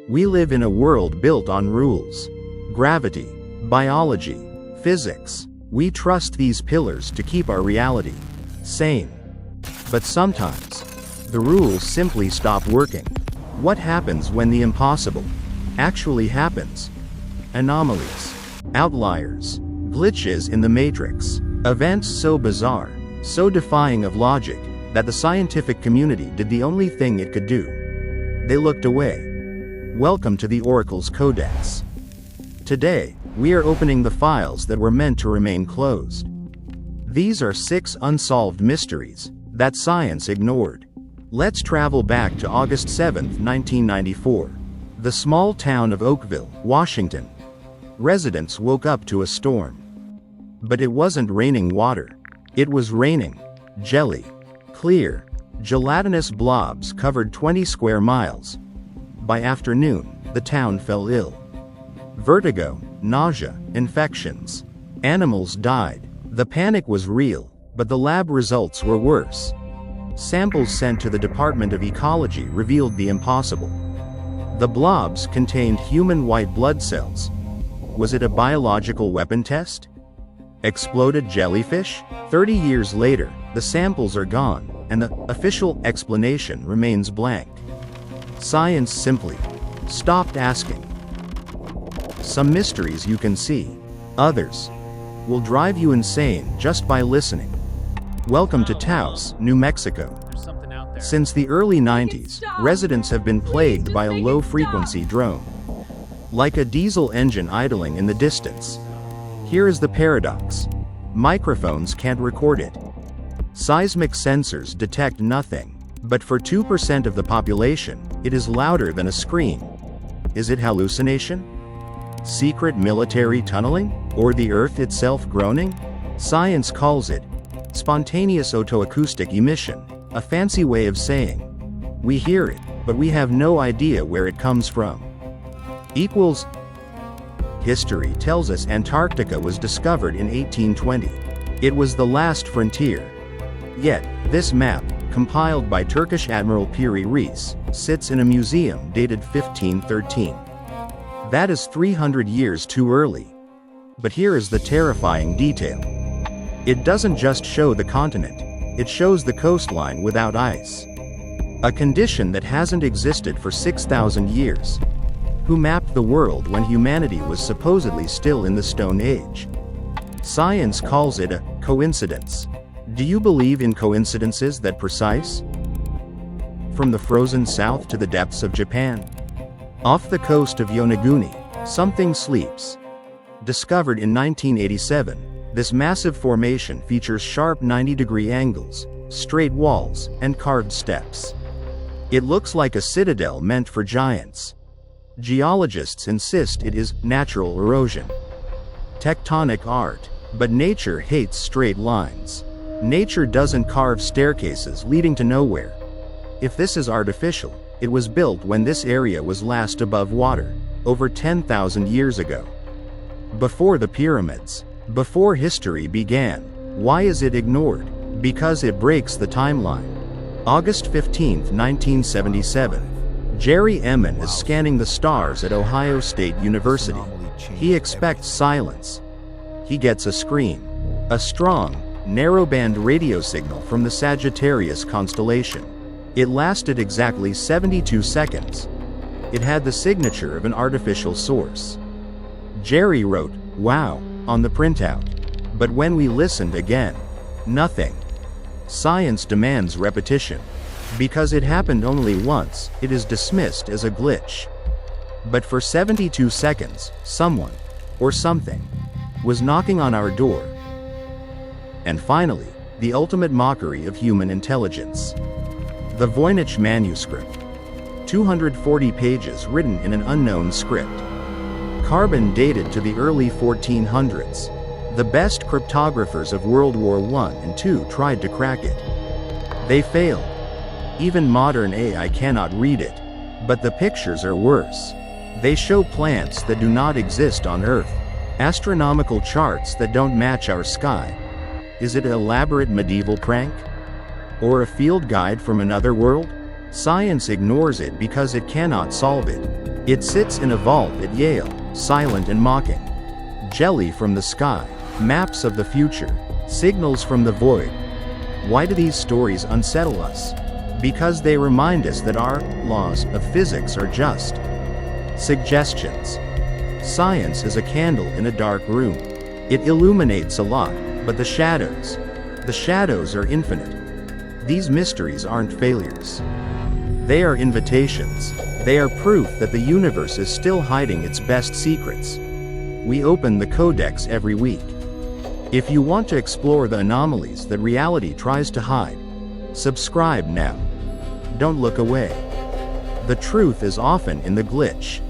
We live in a world built on rules. Gravity, biology, physics. We trust these pillars to keep our reality sane. But sometimes, the rules simply stop working. What happens when the impossible actually happens? Anomalies, outliers, glitches in the matrix, events so bizarre, so defying of logic, that the scientific community did the only thing it could do. They looked away. Welcome to the Oracle's Codex. Today, we are opening the files that were meant to remain closed. These are 6 unsolved mysteries that science ignored. Let's travel back to August 7, 1994. The small town of Oakville, Washington. Residents woke up to a storm. But it wasn't raining water. It was raining jelly. Clear, gelatinous blobs covered 20 square miles. By afternoon, the town fell ill. Vertigo, nausea, infections. Animals died. The panic was real, but the lab results were worse. Samples sent to the Department of Ecology revealed the impossible. The blobs contained human white blood cells. Was it a biological weapon test? Exploded jellyfish? 30 years later, the samples are gone, and the official explanation remains blank. Science simply stopped asking. Some mysteries you can see. Others will drive you insane just by listening. Welcome to Taos, New Mexico. Since the early 90s, residents have been plagued by a low-frequency drone. Like a diesel engine idling in the distance. Here is the paradox. Microphones can't record it. Seismic sensors detect nothing. But for 2% of the population, it is louder than a scream. Is it hallucination? Secret military tunneling? Or the Earth itself groaning? Science calls it spontaneous otoacoustic emission, a fancy way of saying we hear it, but we have no idea where it comes from. History tells us Antarctica was discovered in 1820. It was the last frontier. Yet, this map, compiled by Turkish Admiral Piri Reis, sits in a museum dated 1513. That is 300 years too early. But here is the terrifying detail. It doesn't just show the continent, it shows the coastline without ice. A condition that hasn't existed for 6,000 years. Who mapped the world when humanity was supposedly still in the Stone Age? Science calls it a coincidence. Do you believe in coincidences that precise? From the frozen south to the depths of Japan. Off the coast of Yonaguni, something sleeps. Discovered in 1987, this massive formation features sharp 90-degree angles, straight walls, and carved steps. It looks like a citadel meant for giants. Geologists insist it is natural erosion. Tectonic art, but nature hates straight lines. Nature doesn't carve staircases leading to nowhere. If this is artificial, it was built when this area was last above water, over 10,000 years ago. Before the pyramids. Before history began. Why is it ignored? Because it breaks the timeline. August 15, 1977. Jerry Emmon is scanning the stars at Ohio State University. He expects silence. He gets a scream. A strong, narrowband radio signal from the Sagittarius constellation. It lasted exactly 72 seconds. It had the signature of an artificial source. Jerry wrote, "Wow," on the printout. But when we listened again, nothing. Science demands repetition. Because it happened only once, it is dismissed as a glitch. But for 72 seconds, someone, or something, was knocking on our door. And finally, the ultimate mockery of human intelligence. The Voynich Manuscript. 240 pages written in an unknown script. Carbon dated to the early 1400s. The best cryptographers of World War I and II tried to crack it. They failed. Even modern AI cannot read it. But the pictures are worse. They show plants that do not exist on Earth. Astronomical charts that don't match our sky. Is it an elaborate medieval prank? Or a field guide from another world? Science ignores it because it cannot solve it. It sits in a vault at Yale, silent and mocking. Jelly from the sky, maps of the future, signals from the void. Why do these stories unsettle us? Because they remind us that our laws of physics are just suggestions. Science is a candle in a dark room. It illuminates a lot, but the shadows are infinite. These mysteries aren't failures. They are invitations. They are proof that the universe is still hiding its best secrets. We open the Codex every week. If you want to explore the anomalies that reality tries to hide, subscribe now. Don't look away. The truth is often in the glitch.